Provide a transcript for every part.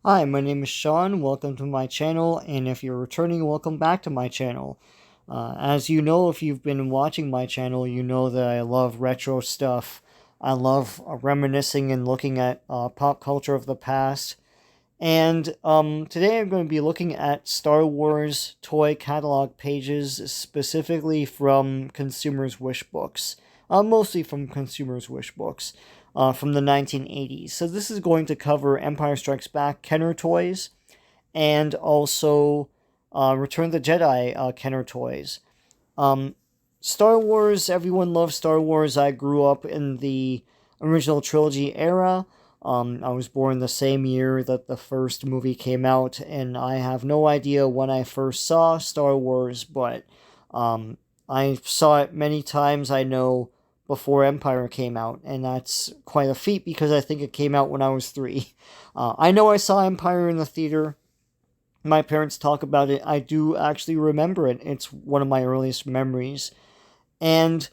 Hi, my name is Sean. Welcome to my channel, and if you're returning, welcome back to my channel. As you know, if you've been watching my channel, you know that I love retro stuff. I love reminiscing and looking at pop culture of the past. And today I'm going to be looking at Star Wars toy catalog pages, specifically from Consumers' Wish books. Mostly from Consumers' Wish books from the 1980s. So this is going to cover Empire Strikes Back Kenner toys and also Return of the Jedi Kenner toys. Um, Star Wars, everyone loves Star Wars. I grew up in the original trilogy era. I was born the same year that the first movie came out, and I have no idea when I first saw Star Wars, but um, I saw it many times, I know, before Empire came out, and that's quite a feat because I think it came out when I was 3. I know I saw Empire in the theater. My parents talk about it. I do actually remember it. It's one of my earliest memories. And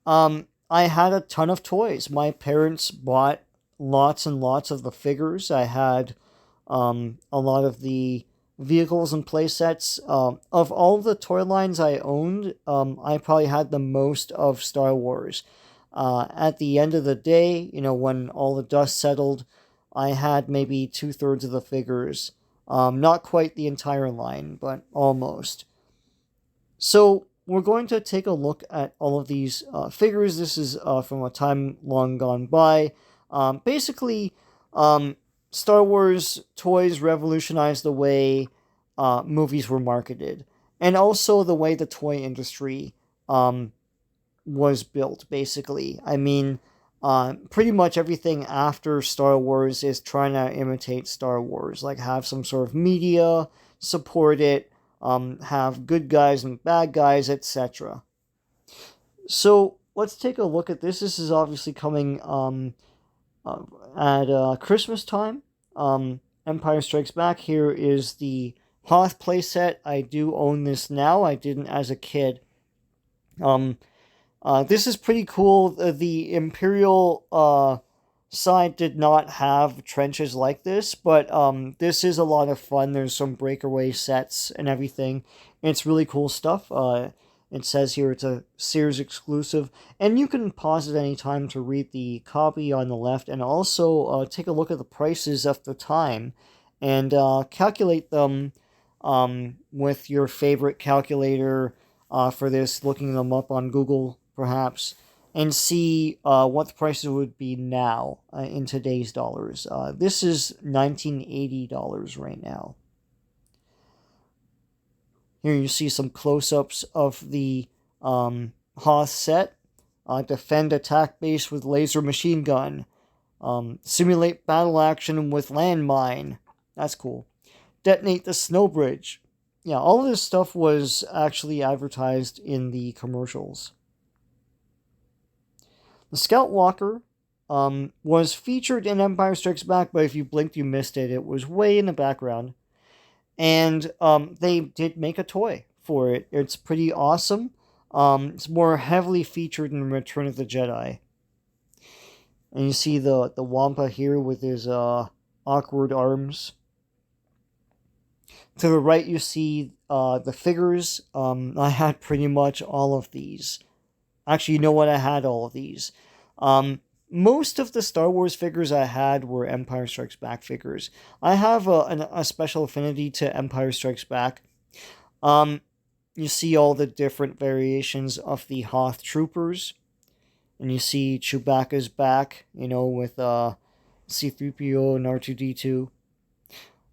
I had a ton of toys. My parents bought lots and lots of the figures. I had a lot of the vehicles and playsets. Of all the toy lines I owned, I probably had the most of Star Wars. At the end of the day, when all the dust settled, I had maybe two-thirds of the figures. Not quite the entire line, but almost. So we're going to take a look at all of these figures. This is from a time long gone by. Basically, Star Wars toys revolutionized the way movies were marketed, and also the way the toy industry was built. Basically, I mean, pretty much everything after Star Wars is trying to imitate Star Wars, like have some sort of media support it, have good guys and bad guys, etc. So let's take a look at this. This is obviously coming uh, at Christmas time. Empire Strikes Back. Here is the Hoth playset. I do own this now. I didn't as a kid. Um, this is pretty cool. The Imperial side did not have trenches like this, but this is a lot of fun. There's some breakaway sets and everything. It's really cool stuff. It says here it's a Sears exclusive, and you can pause at any time to read the copy on the left, and also take a look at the prices at the time, and calculate them with your favorite calculator for this, looking them up on Google perhaps, and see what the prices would be now in today's dollars. This is $1980 right now. Here you see some close-ups of the Hoth set. Defend attack base with laser machine gun. Simulate battle action with landmine. That's cool. Detonate the snow bridge. Yeah, all of this stuff was actually advertised in the commercials. The Scout Walker was featured in Empire Strikes Back, but if you blinked, you missed it. It was way in the background. And they did make a toy for it. It's pretty awesome. It's more heavily featured in Return of the Jedi. And you see the Wampa here with his awkward arms. To the right, you see the figures. I had pretty much all of these. Actually, you know what? I had all of these. Most of the Star Wars figures I had were Empire Strikes Back figures. I have a special affinity to Empire Strikes Back. You see all the different variations of the Hoth troopers. And you see Chewbacca's back, with C-3PO and R2-D2.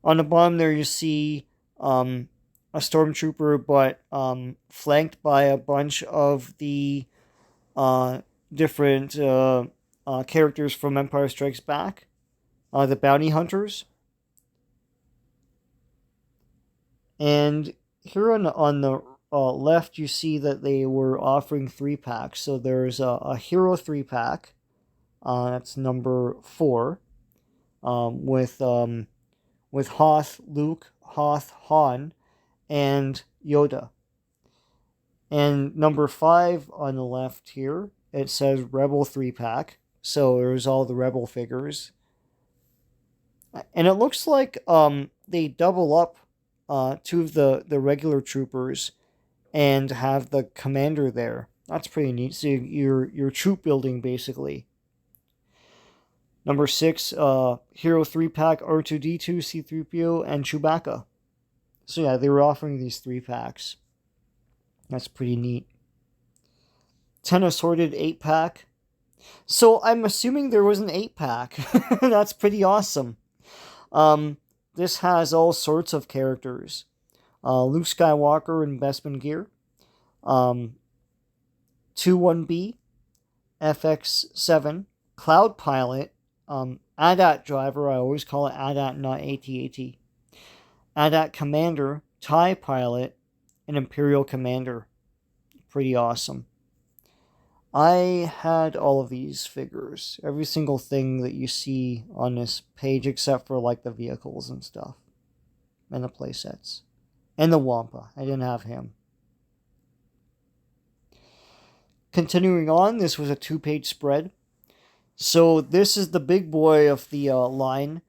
On the bottom there, you see a stormtrooper, but flanked by a bunch of the different characters from Empire Strikes Back, the bounty hunters. And here on the left, you see that they were offering 3-packs. So there's a Hero 3-pack, that's number 4, with Hoth, Luke, Hoth, Han, and Yoda. And number 5 on the left here, it says Rebel 3-pack. So there's all the Rebel figures. And it looks like they double up two of the regular troopers and have the commander there. That's pretty neat. So you're troop building basically. Number 6, Hero 3-pack R2-D2, C-3PO, and Chewbacca. So yeah, they were offering these 3-packs. That's pretty neat. 10 assorted 8-pack. So I'm assuming there was an 8-pack. That's pretty awesome. This has all sorts of characters. Luke Skywalker in Bespin gear. 21B, FX7, Cloud Pilot, AT-AT driver, I always call it AT-AT, not AT-AT. AT-AT Commander, TIE Pilot, and Imperial Commander. Pretty awesome. I had all of these figures. Every single thing that you see on this page, except for like the vehicles and stuff. And the playsets. And the Wampa. I didn't have him. Continuing on, this was a 2-page spread. So this is the big boy of the line.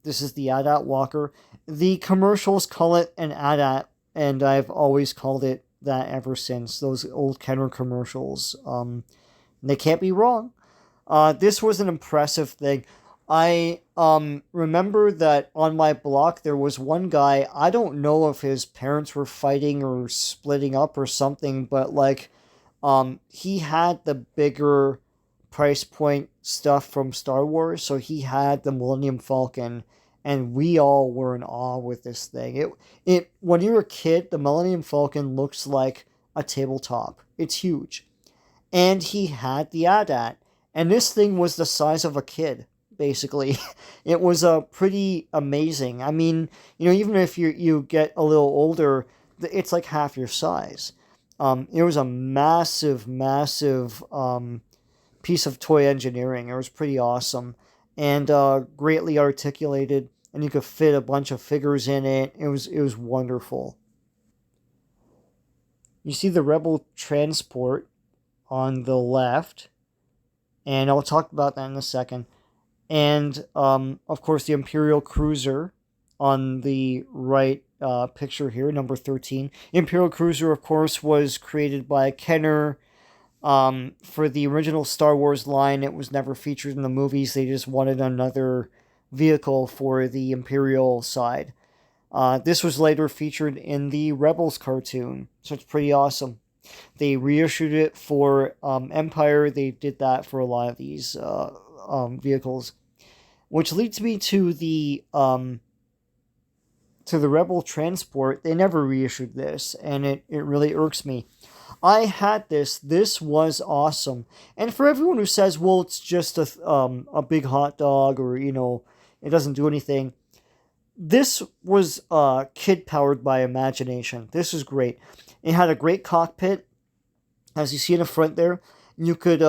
This is the AT-AT Walker. The commercials call it an AT-AT, and I've always called it that ever since. Those old Kenner commercials. They can't be wrong. This was an impressive thing. I remember that on my block there was one guy, I don't know if his parents were fighting or splitting up or something, but like he had the bigger price point stuff from Star Wars, so he had the Millennium Falcon, and we all were in awe with this thing. It when you're a kid, the Millennium Falcon looks like a tabletop. It's huge. And he had the AT-AT, and this thing was the size of a kid, basically. It was pretty amazing. I mean, even if you get a little older, it's like half your size. It was a massive, massive piece of toy engineering. It was pretty awesome and greatly articulated, and you could fit a bunch of figures in it. It was wonderful. You see the Rebel transport on the left, and I'll talk about that in a second. And of course, the Imperial Cruiser on the right picture here, number 13. Imperial Cruiser, of course, was created by Kenner. For the original Star Wars line, it was never featured in the movies. They just wanted another vehicle for the Imperial side. This was later featured in the Rebels cartoon, so it's pretty awesome. They reissued it for Empire. They did that for a lot of these vehicles, which leads me to the Rebel transport. They never reissued this, and it really irks me. I had this. This was awesome. And for everyone who says, well, it's just a big hot dog, or, it doesn't do anything. This was kid powered by imagination. This is great. It had a great cockpit, as you see in the front there. You could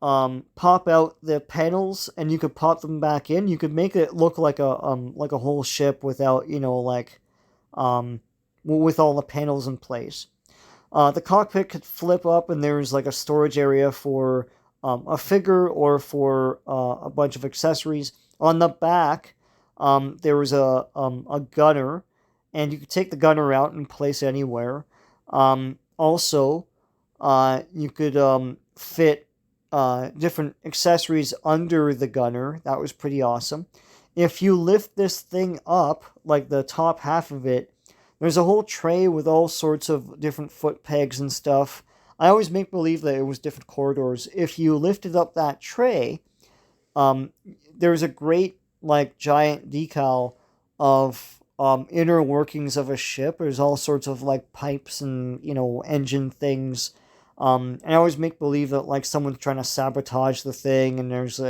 pop out the panels, and you could pop them back in. You could make it look like a whole ship without, with all the panels in place. The cockpit could flip up, and there's like a storage area for a figure or for a bunch of accessories. On the back, there was a gunner, and you could take the gunner out and place anywhere. Also, you could fit different accessories under the gunner. That was pretty awesome. If you lift this thing up, like the top half of it, there's a whole tray with all sorts of different foot pegs and stuff. I always make believe that it was different corridors. If you lifted up that tray, there's a great, giant decal of inner workings of a ship. There's all sorts of, pipes and, engine things. And I always make believe that, someone's trying to sabotage the thing, and there's,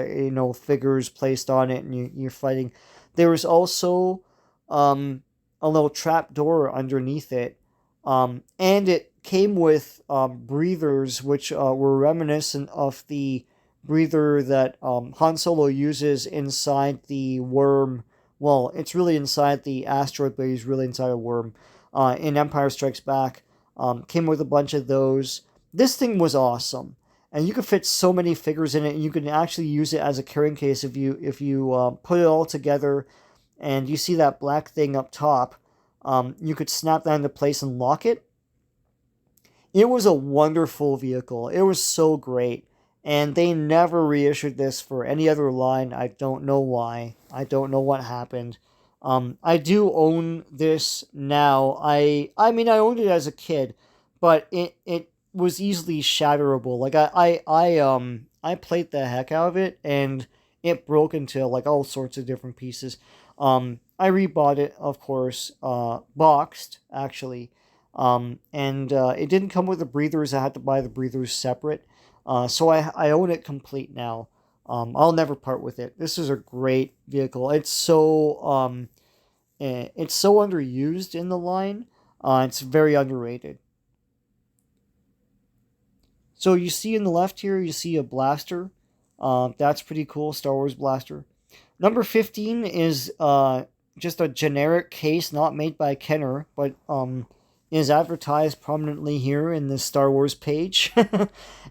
figures placed on it, and you're fighting. There was also a little trap door underneath it. And it came with breathers, which were reminiscent of the breather that Han Solo uses inside the worm. Well, it's really inside the asteroid, but he's really inside a worm. In Empire Strikes Back, came with a bunch of those. This thing was awesome. and you can fit so many figures in it, and you can actually use it as a carrying case if you put it all together. And you see that black thing up top, you could snap that into place and lock it. It was a wonderful vehicle. It was so great. And they never reissued this for any other line. I don't know why. I don't know what happened. I do own this now. I mean, I owned it as a kid, but it was easily shatterable. Like I played the heck out of it, and it broke into like all sorts of different pieces. I rebought it, of course, boxed actually. And it didn't come with the breathers. I had to buy the breathers separate. So I own it complete now. I'll never part with it. This is a great vehicle. It's so underused in the line. It's very underrated. So you see in the left here, you see a blaster. That's pretty cool, Star Wars blaster. Number 15 is just a generic case, not made by Kenner, but is advertised prominently here in the Star Wars page.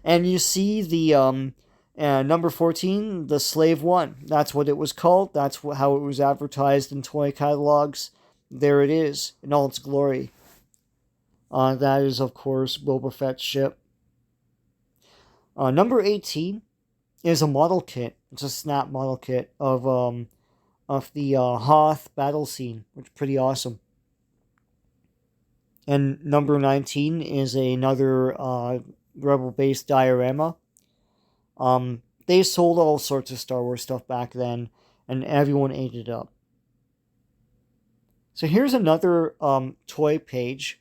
And you see the number 14, the Slave One. That's what it was called. That's how it was advertised in toy catalogs. There it is in all its glory. That is, of course, Boba Fett's ship. Number 18 is a model kit. It's a snap model kit of the Hoth battle scene, which is pretty awesome. And number 19 is another Rebel-based diorama. They sold all sorts of Star Wars stuff back then, and everyone ate it up. So here's another toy page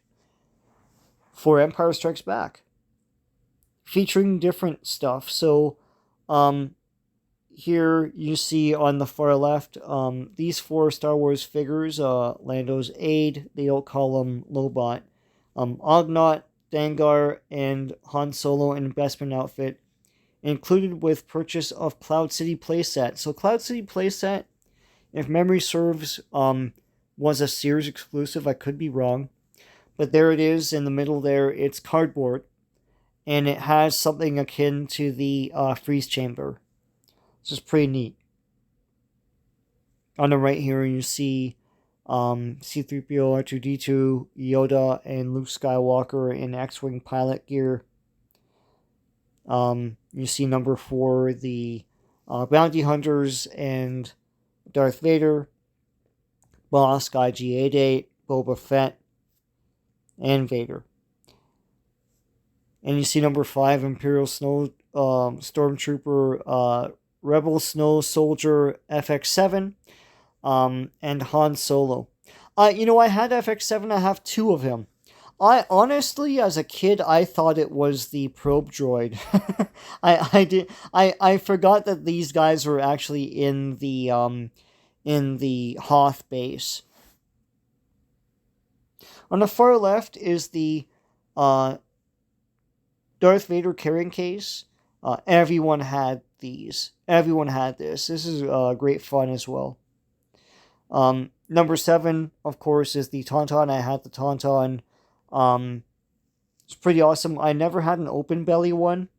for Empire Strikes Back, featuring different stuff. So here you see on the far left these 4 Star Wars figures, Lando's aide, they don't call him Lobot, Ugnaught, Dengar, and Han Solo in Bespin outfit, included with purchase of Cloud City Playset. So Cloud City Playset, if memory serves, was a Sears exclusive. I could be wrong, but there it is in the middle there. It's cardboard, and it has something akin to the freeze chamber. This is pretty neat. On the right here, you see C-3PO, R2-D2, Yoda, and Luke Skywalker in X-Wing pilot gear. You see number 4, the Bounty Hunters and Darth Vader, Bosk, IG-88, Boba Fett, and Vader. And you see number 5, Imperial Snow Stormtrooper, Rebel Snow Soldier FX7, and Han Solo. I had FX7. I have 2 of him. I honestly, as a kid, I thought it was the probe droid. I forgot that these guys were actually in the Hoth base. On the far left is the Darth Vader carrying case. Everyone had these. Everyone had this. This is great fun as well. Number 7, of course, is the Tauntaun. I had the Tauntaun. It's pretty awesome. I never had an open belly one.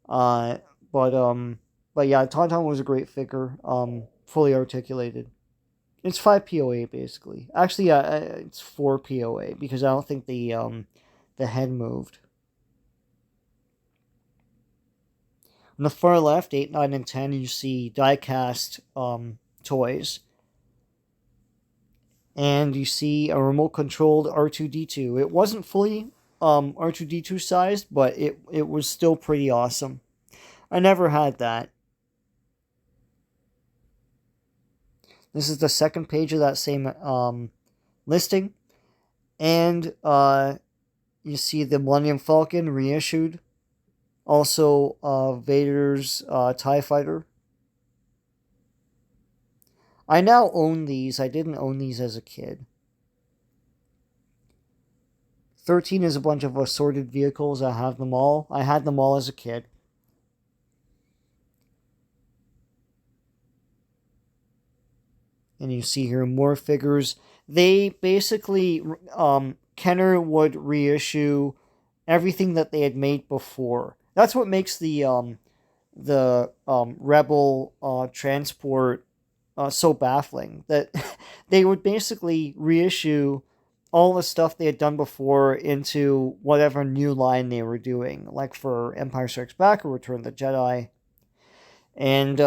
But yeah, Tauntaun was a great figure. Fully articulated. It's 5 POA basically. Actually, it's 4 POA because I don't think the head moved. On the far left, 8, 9, and 10, you see die-cast toys. And you see a remote-controlled R2-D2. It wasn't fully R2-D2 sized, but it was still pretty awesome. I never had that. This is the second page of that same listing. And you see the Millennium Falcon reissued. Also, Vader's TIE Fighter. I now own these. I didn't own these as a kid. 13 is a bunch of assorted vehicles. I have them all. I had them all as a kid. And you see here more figures. They basically, Kenner would reissue everything that they had made before. That's what makes the Rebel transport so baffling. That they would basically reissue all the stuff they had done before into whatever new line they were doing, like for Empire Strikes Back or Return of the Jedi. And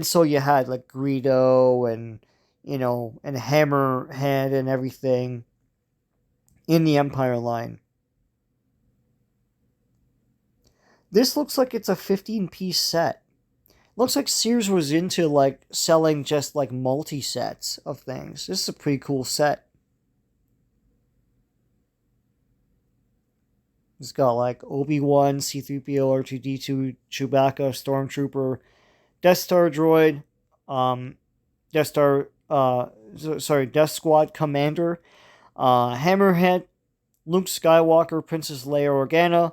so you had like Greedo and and Hammerhead and everything in the Empire line. This looks like it's a 15-piece set. Looks like Sears was into like selling just like multi-sets of things. This is a pretty cool set. It's got like Obi-Wan, C-3PO, R2-D2, Chewbacca, Stormtrooper, Death Star droid, um, Death Star, Death Squad Commander, Hammerhead, Luke Skywalker, Princess Leia Organa,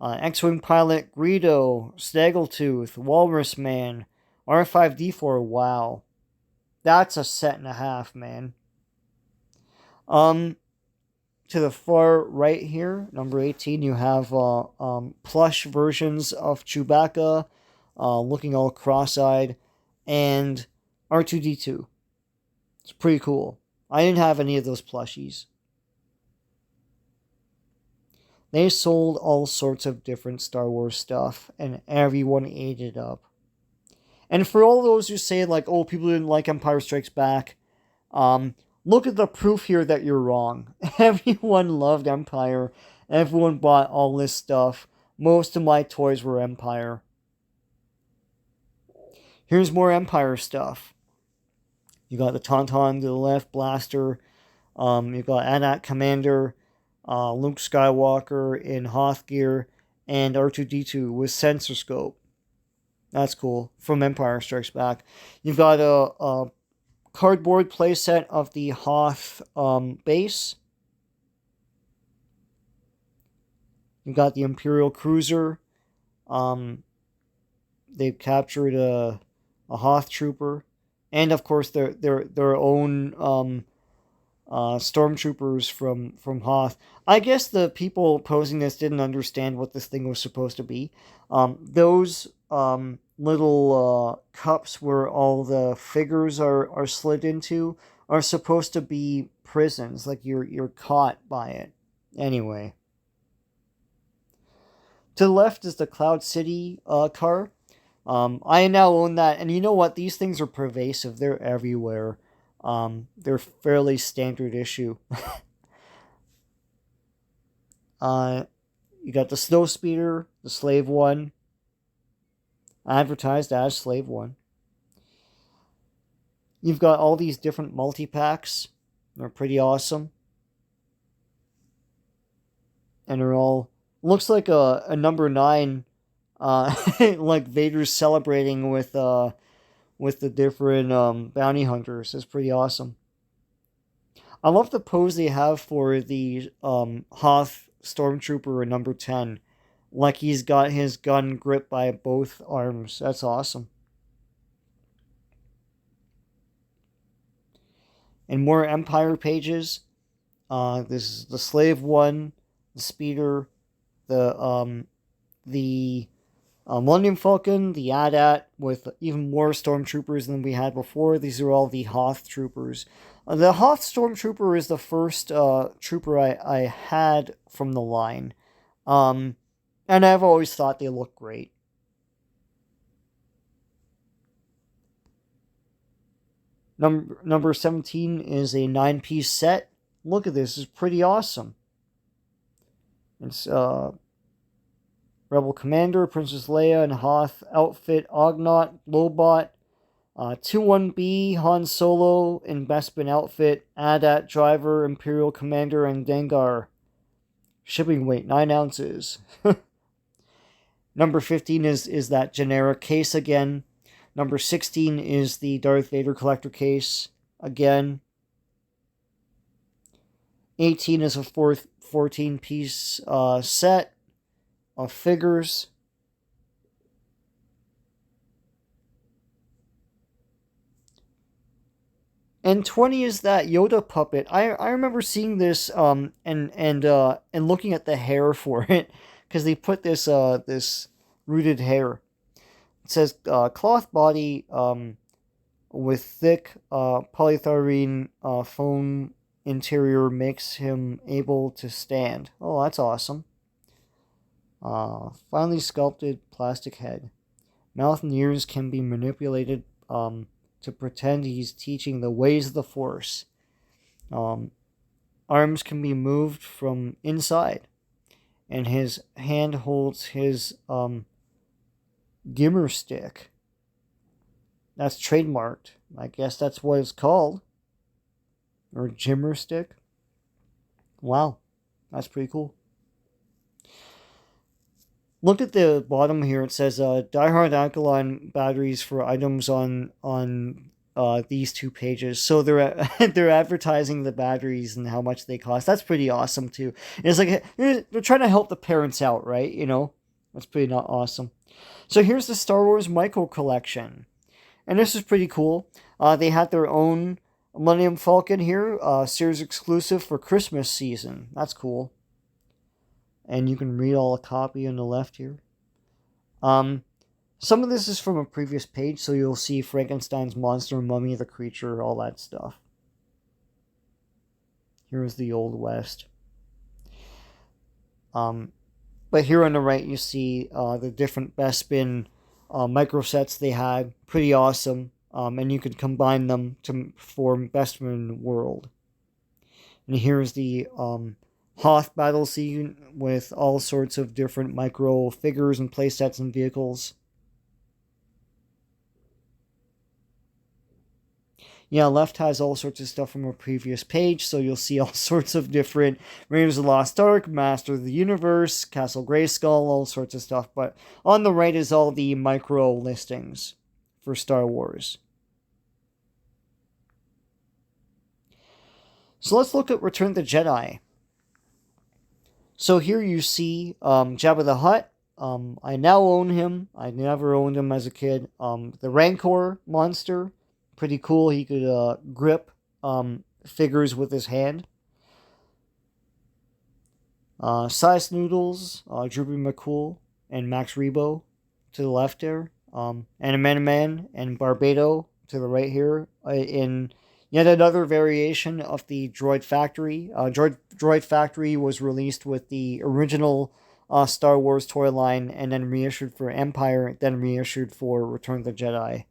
X-Wing Pilot, Greedo, Snaggletooth, Walrus Man, R5-D4. Wow. That's a set and a half, man. To the far right here, number 18, you have plush versions of Chewbacca, looking all cross-eyed, and R2-D2. It's pretty cool. I didn't have any of those plushies. They sold all sorts of different Star Wars stuff, and everyone ate it up. And for all those who say, like, oh, people didn't like Empire Strikes Back, look at the proof here that you're wrong. Everyone loved Empire. Everyone bought all this stuff. Most of my toys were Empire. Here's more Empire stuff. You got the Tauntaun to the left, blaster. You got AT-AT Commander, Luke Skywalker in Hoth gear, and R2-D2 with sensor scope. That's cool. From Empire Strikes Back. You've got a cardboard playset of the Hoth base. You've got the Imperial Cruiser. They've captured a Hoth trooper, and of course their own stormtroopers from Hoth. I guess the people posing this didn't understand what this thing was supposed to be. Those little cups where all the figures are slid into are supposed to be prisons, like you're caught by it. Anyway. To the left is the Cloud City car. I now own that, and you know what? These things are pervasive. They're everywhere. They're fairly standard issue. You got the Snowspeeder, the Slave One, advertised as Slave One. You've got all these different multi-packs. They're pretty awesome. And they're all... Looks like a number 9, like Vader's celebrating with the different bounty hunters. It's pretty awesome. I love the pose they have for the Hoth Stormtrooper in number 10. Like he's got his gun gripped by both arms. That's awesome. And more Empire pages. This is the Slave One, the Speeder, the Millennium Falcon, the AT-AT, with even more Stormtroopers than we had before. These are all the Hoth Troopers. The Hoth Stormtrooper is the first trooper I had from the line. And I've always thought they look great. Number 17 is a 9-piece set. Look at this. It's pretty awesome. It's Rebel Commander, Princess Leia, and Hoth outfit, Ognot, Lobot, 2-1B, Han Solo in Bespin outfit, AT-AT driver, Imperial Commander, and Dengar. Shipping weight 9 ounces. Number 15 is that generic case again. Number 16 is the Darth Vader collector case again. 18 is a 14-piece set of figures. And 20 is that Yoda puppet. I remember seeing this and looking at the hair for it, because they put this this rooted hair. It says cloth body with thick polyethylene foam interior makes him able to stand. Oh, that's awesome. Finely sculpted plastic head. Mouth and ears can be manipulated to pretend he's teaching the ways of the Force. Arms can be moved from inside, and his hand holds his gimmer stick. That's trademarked. I guess that's what it's called. Or gimmer stick. Wow, that's pretty cool. Look at the bottom here. It says diehard alkaline batteries for items on these 2 pages. So they're they're advertising the batteries and how much they cost. That's pretty awesome too. And it's like they're trying to help the parents out, right? You know, that's pretty not awesome. So here's the Star Wars Micro Collection, and this is pretty cool. They had their own Millennium Falcon here, series exclusive for Christmas season. That's cool. And you can read all the copy on the left here. Some of this is from a previous page, so you'll see Frankenstein's monster, mummy, the creature, all that stuff. Here's the Old West. But here on the right, you see the different Bespin micro sets they had. Pretty awesome. And you can combine them to form Bespin World. And here's the Hoth Battle scene with all sorts of different micro figures and playsets and vehicles. Yeah, left has all sorts of stuff from a previous page, so you'll see all sorts of different Raiders of the Lost Ark, Master of the Universe, Castle Grayskull, all sorts of stuff. But on the right is all the micro listings for Star Wars. So let's look at Return of the Jedi. So here you see Jabba the Hutt. I now own him. I never owned him as a kid. The Rancor monster. Pretty cool. He could grip figures with his hand. Size Noodles, Droopy McCool, and Max Rebo to the left there. And Man and Barbado to the right here. In yet another variation of the Droid Factory. Droid Factory was released with the original Star Wars toy line and then reissued for Empire, then reissued for Return of the Jedi.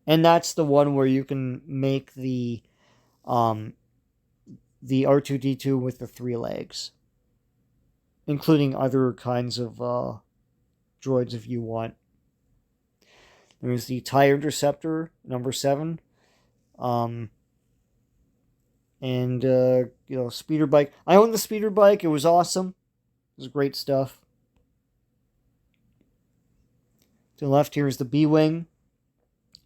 And that's the one where you can make the R2-D2 with the 3 legs, including other kinds of droids if you want. There's the TIE Interceptor, number 7. And speeder bike. I owned the speeder bike. It was awesome. It was great stuff. To the left here is the B-Wing.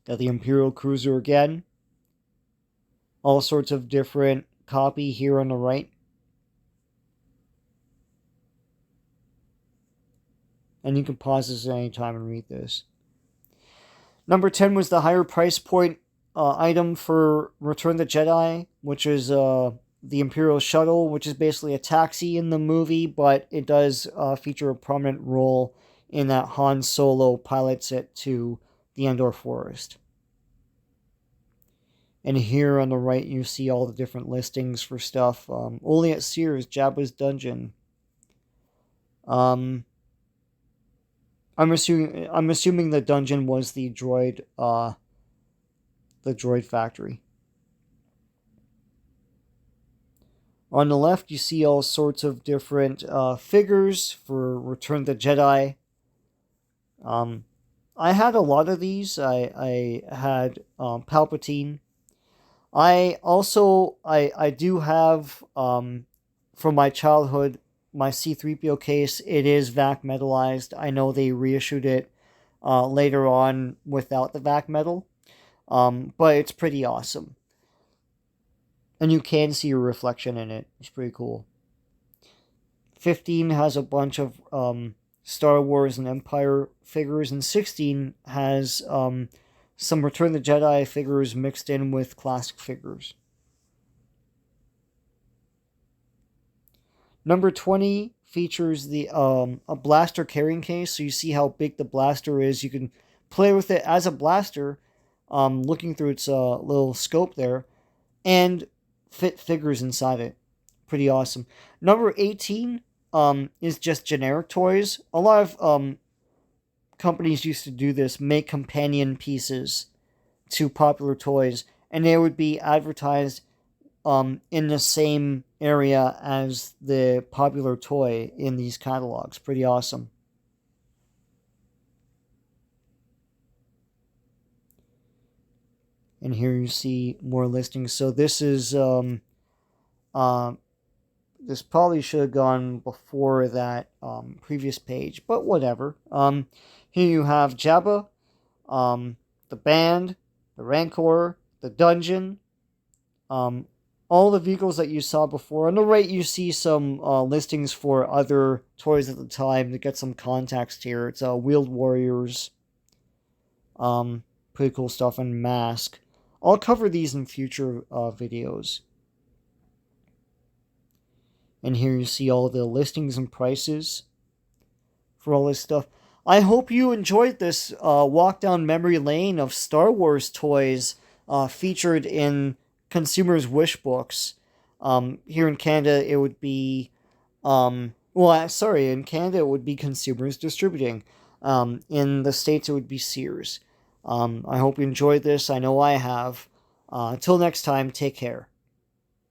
Got the Imperial Cruiser again. All sorts of different copy here on the right. And you can pause this at any time and read this. Number 10 was the higher price point item for Return of the Jedi, which is the Imperial Shuttle, which is basically a taxi in the movie, but it does feature a prominent role in that Han Solo pilots it to the Endor Forest. And here on the right, you see all the different listings for stuff. Only at Sears, Jabba's Dungeon. I'm assuming the dungeon was the droid factory. On the left, you see all sorts of different figures for Return of the Jedi. I had a lot of these. I had Palpatine. I do have from my childhood my C-3PO case. It is vac metalized. I know they reissued it later on without the vac metal, but it's pretty awesome. And you can see a reflection in it. It's pretty cool. 15 has a bunch of Star Wars and Empire figures, and 16 has some Return of the Jedi figures mixed in with classic figures. Number 20 features the a blaster carrying case, so you see how big the blaster is. You can play with it as a blaster, looking through its little scope there, and fit figures inside it. Pretty awesome. Number 18 is just generic toys. A lot of companies used to do this, make companion pieces to popular toys, and they would be advertised in the same area as the popular toy in these catalogs. Pretty awesome. And here you see more listings. So this is this probably should have gone before that previous page, but whatever. Here you have Jabba, the band, the Rancor, the dungeon, all the vehicles that you saw before. On the right, you see some listings for other toys at the time to get some context here. It's Wheeled Warriors, pretty cool stuff, and M.A.S.K. I'll cover these in future videos. And here you see all the listings and prices for all this stuff. I hope you enjoyed this walk down memory lane of Star Wars toys featured in consumers' wish books. Here in Canada, it would be... in Canada, it would be Consumers Distributing. In the States, it would be Sears. I hope you enjoyed this. I know I have. Until next time, take care.